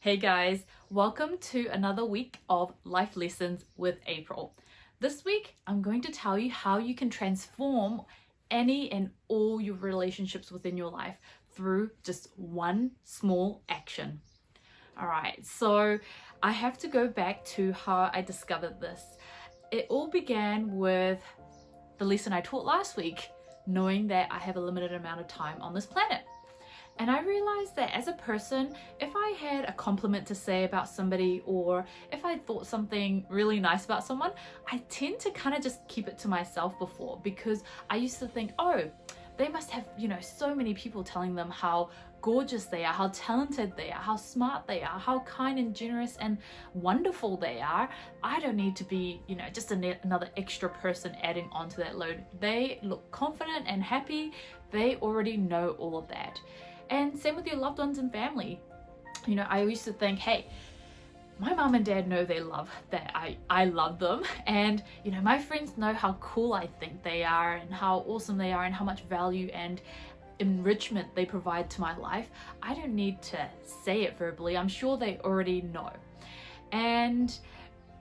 Hey guys, welcome to another week of Life Lessons with April. This week, I'm going to tell you how you can transform any and all your relationships within your life through just one small action. All right, so I have to go back to how I discovered this. It all began with the lesson I taught last week, knowing that I have a limited amount of time on this planet. And I realized that as a person, if I had a compliment to say about somebody or if I thought something really nice about someone, I tend to kind of just keep it to myself before, because I used to think, oh, they must have, so many people telling them how gorgeous they are, how talented they are, how smart they are, how kind and generous and wonderful they are. I don't need to be, just another extra person adding onto that load. They look confident and happy. They already know all of that. And same with your loved ones and family. I used to think, hey, my mom and dad know that I love them, and my friends know how cool I think they are and how awesome they are and how much value and enrichment they provide to my life. I don't need to say it verbally. I'm sure they already know. And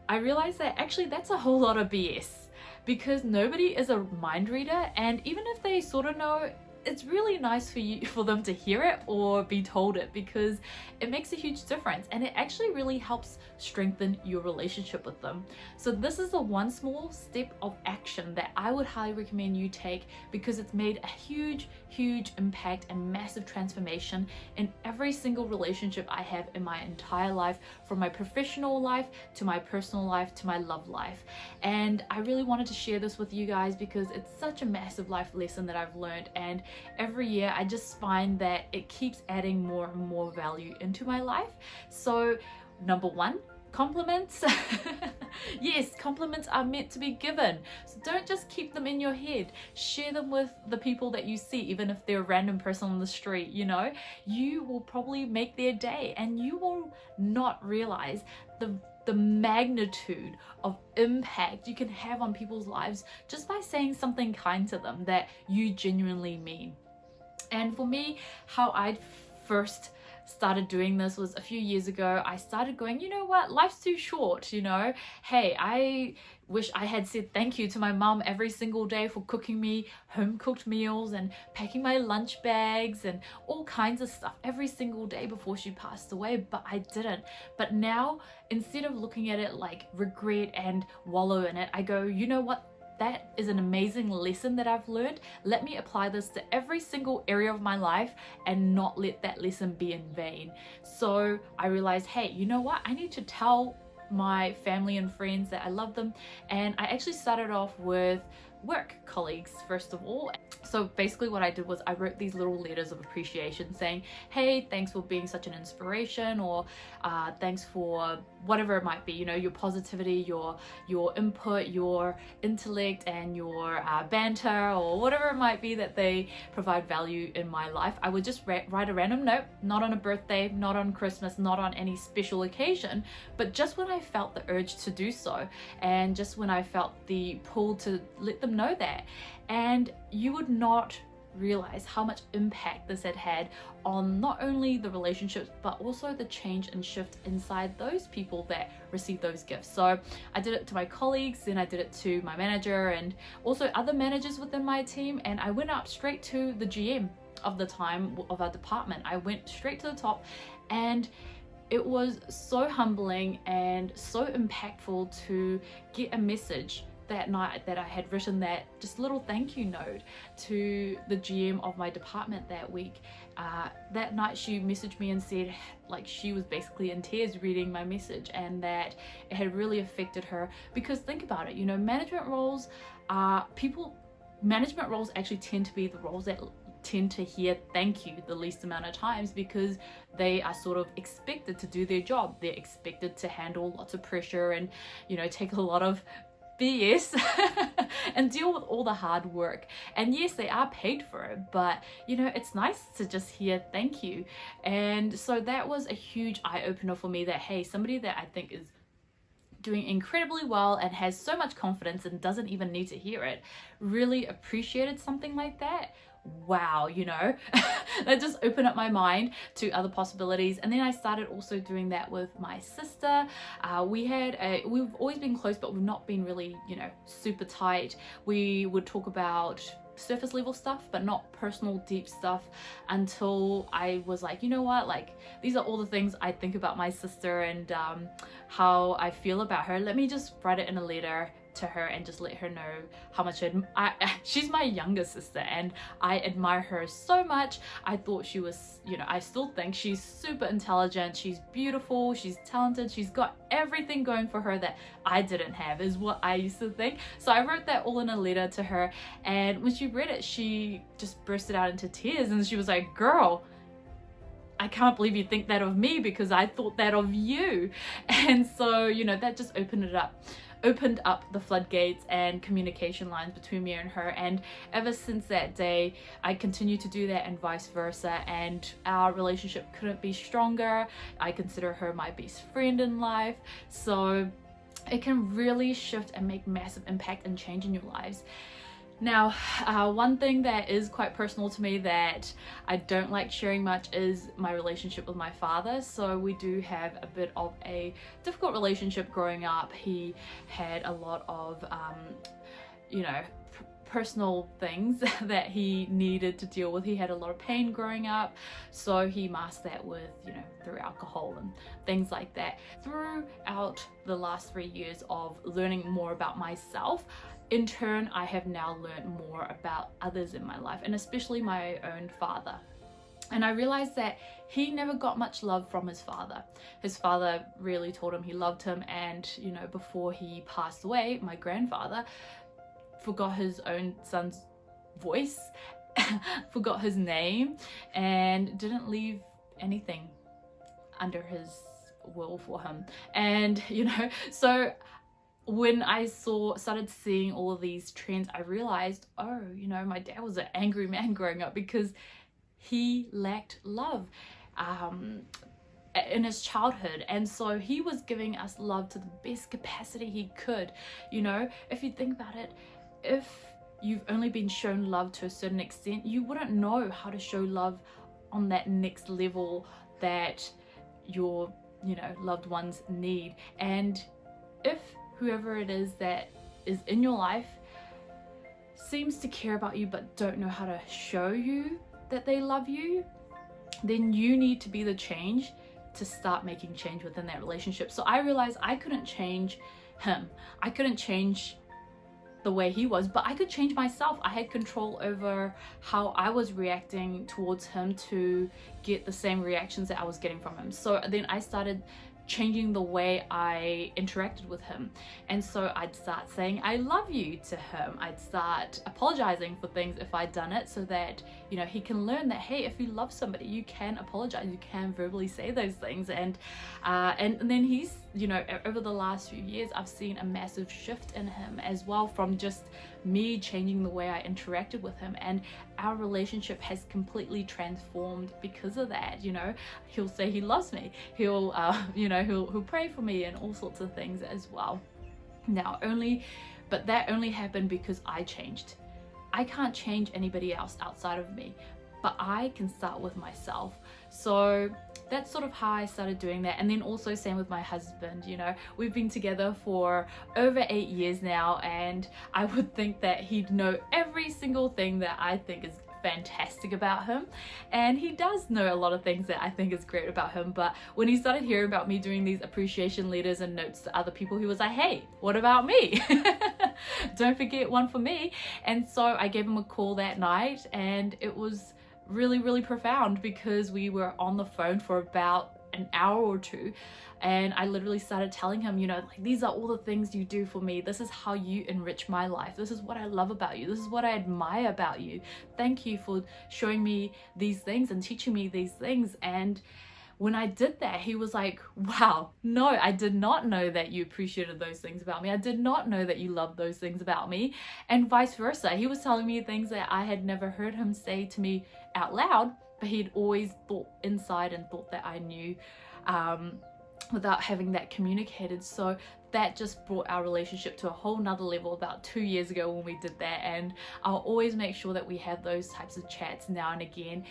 I realized that actually that's a whole lot of BS, because nobody is a mind reader, and even if they sort of know, it's really nice for them to hear it or be told it, because it makes a huge difference and it actually really helps strengthen your relationship with them. So this is the one small step of action that I would highly recommend you take, because it's made a huge impact and massive transformation in every single relationship I have in my entire life, from my professional life to my personal life to my love life. And I really wanted to share this with you guys because it's such a massive life lesson that I've learned, and every year I just find that it keeps adding more and more value into my life. So number one, compliments. Yes, compliments are meant to be given. So don't just keep them in your head. Share them with the people that you see, even if they're a random person on the street. You will probably make their day, and you will not realize the magnitude of impact you can have on people's lives just by saying something kind to them that you genuinely mean. And for me, how I first started doing this was a few years ago. I started going, you know what, life's too short, hey, I wish I had said thank you to my mum every single day for cooking me home cooked meals and packing my lunch bags and all kinds of stuff every single day before she passed away, but I didn't. But now, instead of looking at it like regret and wallow in it, I go, you know what, that is an amazing lesson that I've learned. Let me apply this to every single area of my life and not let that lesson be in vain. So I realized, hey, you know what? I need to tell my family and friends that I love them. And I actually started off with work colleagues first of all. So basically what I did was I wrote these little letters of appreciation saying, hey, thanks for being such an inspiration, or thanks for whatever it might be, your positivity, your input, your intellect, and your banter, or whatever it might be that they provide value in my life. I would just write a random note, not on a birthday, not on Christmas, not on any special occasion, but just when I felt the urge to do so, and just when I felt the pull to let them know that. And you would not realize how much impact this had on not only the relationships, but also the change and shift inside those people that receive those gifts. So I did it to my colleagues, then I did it to my manager and also other managers within my team, and I went up straight to the GM of the time of our department. I went straight to the top, and it was so humbling and so impactful to get a message that night that I had written that just little thank you note to the GM of my department that week. That night she messaged me and said like she was basically in tears reading my message, and that it had really affected her. Because think about it, management roles actually tend to be the roles that tend to hear thank you the least amount of times, because they are sort of expected to do their job. They're expected to handle lots of pressure and take a lot of BS and deal with all the hard work. And yes, they are paid for it, but it's nice to just hear thank you. And so that was a huge eye-opener for me, that hey, somebody that I think is doing incredibly well and has so much confidence and doesn't even need to hear it really appreciated something like that wow, you know, that just opened up my mind to other possibilities. And then I started also doing that with my sister. We've always been close, but we've not been really, you know, super tight. We would talk about surface level stuff, but not personal deep stuff, until I was like, you know what, like, these are all the things I think about my sister and how I feel about her. Let me just write it in a letter to her and just let her know how much she's my younger sister and I admire her so much. I thought she was, you know, I still think she's super intelligent, she's beautiful, she's talented, she's got everything going for her that I didn't have, is what I used to think. So I wrote that all in a letter to her, and when she read it, she just bursted out into tears and she was like, girl, I can't believe you think that of me because I thought that of you. And so, you know, that just opened up the floodgates and communication lines between me and her. And ever since that day, I continue to do that and vice versa. And our relationship couldn't be stronger. I consider her my best friend in life. So it can really shift and make massive impact and change in your lives. Now, one thing that is quite personal to me that I don't like sharing much is my relationship with my father. So we do have a bit of a difficult relationship growing up. He had a lot of, you know, personal things that he needed to deal with. He had a lot of pain growing up, so he masked that with, you know, through alcohol and things like that. Throughout the last 3 years of learning more about myself, in turn, I have now learned more about others in my life, and especially my own father. And I realized that he never got much love from his father. His father really told him he loved him, and, you know, before he passed away, my grandfather forgot his own son's voice, forgot his name, and didn't leave anything under his will for him. And, you know, so when I started seeing all of these trends, I realized, oh, you know, my dad was an angry man growing up because he lacked love in his childhood. And so he was giving us love to the best capacity he could. You know, if you think about it, if you've only been shown love to a certain extent, you wouldn't know how to show love on that next level that your, you know, loved ones need. And if whoever it is that is in your life seems to care about you but don't know how to show you that they love you, then you need to be the change to start making change within that relationship. So I realized I couldn't change him. I couldn't change the way he was, but I could change myself. I had control over how I was reacting towards him to get the same reactions that I was getting from him. So then I started changing the way I interacted with him. And so I'd start saying I love you to him. I'd start apologizing for things if I'd done it, so that, you know, he can learn that, hey, if you love somebody, you can apologize, you can verbally say those things. And then he's, you know, over the last few years, I've seen a massive shift in him as well, from just me changing the way I interacted with him, and our relationship has completely transformed because of that. You know, he'll say he loves me, he'll you know, he'll pray for me and all sorts of things as well. But that only happened because I changed. I can't change anybody else outside of me, but I can start with myself. So that's sort of how I started doing that. And then also same with my husband. You know, we've been together for over 8 years now, and I would think that he'd know every single thing that I think is fantastic about him, and he does know a lot of things that I think is great about him. But when he started hearing about me doing these appreciation letters and notes to other people, he was like, hey, what about me? Don't forget one for me. And so I gave him a call that night, and it was really, really profound, because we were on the phone for about an hour or two, and I literally started telling him, you know, like, these are all the things you do for me. This is how you enrich my life. This is what I love about you. This is what I admire about you. Thank you for showing me these things and teaching me these things. And when I did that, he was like, wow, no, I did not know that you appreciated those things about me. I did not know that you loved those things about me. And vice versa. He was telling me things that I had never heard him say to me out loud, but he'd always thought inside and thought that I knew. without having that communicated. So that just brought our relationship to a whole nother level about 2 years ago when we did that. And I'll always make sure that we have those types of chats now and again,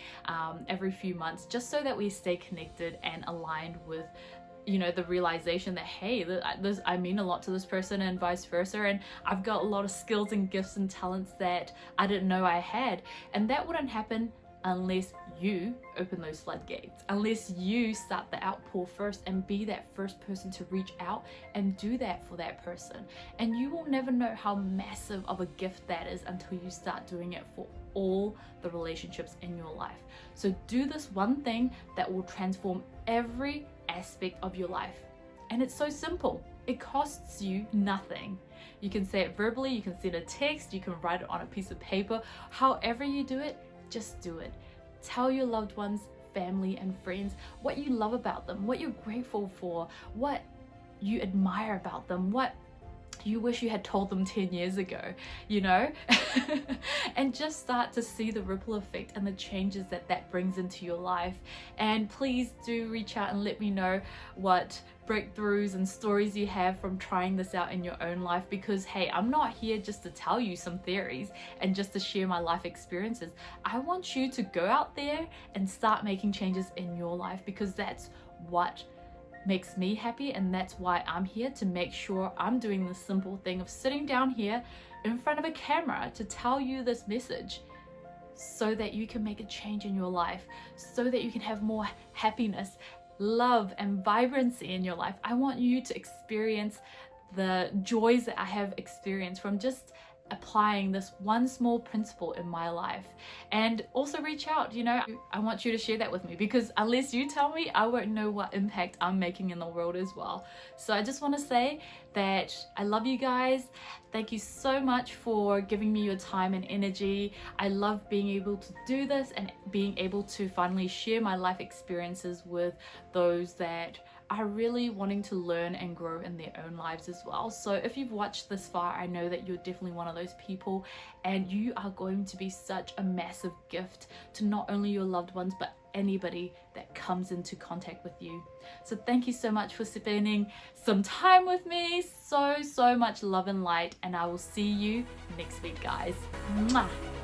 every few months, just so that we stay connected and aligned with, you know, the realization that, hey, I mean a lot to this person and vice versa, and I've got a lot of skills and gifts and talents that I didn't know I had. And that wouldn't happen unless you open those floodgates, unless you start the outpour first and be that first person to reach out and do that for that person. And you will never know how massive of a gift that is until you start doing it for all the relationships in your life. So do this one thing that will transform every aspect of your life. And it's so simple. It costs you nothing. You can say it verbally, you can send a text, you can write it on a piece of paper. However you do it, just do it. Tell your loved ones, family and friends what you love about them, what you're grateful for, what you admire about them, what you wish you had told them 10 years ago, you know? And just start to see the ripple effect and the changes that that brings into your life. And please do reach out and let me know what breakthroughs and stories you have from trying this out in your own life, because hey, I'm not here just to tell you some theories and just to share my life experiences. I want you to go out there and start making changes in your life, because that's what makes me happy, and that's why I'm here, to make sure I'm doing the simple thing of sitting down here in front of a camera to tell you this message, so that you can make a change in your life, so that you can have more happiness, love and vibrancy in your life. I want you to experience the joys that I have experienced from just applying this one small principle in my life. And also reach out, you know, I want you to share that with me, because unless you tell me, I won't know what impact I'm making in the world as well. So I just want to say that I love you guys. Thank you so much for giving me your time and energy. I love being able to do this and being able to finally share my life experiences with those that are really wanting to learn and grow in their own lives as well. So if you've watched this far, I know that you're definitely one of those people, and you are going to be such a massive gift to not only your loved ones, but anybody that comes into contact with you. So thank you so much for spending some time with me. So much love and light, and I will see you next week, guys. Mwah.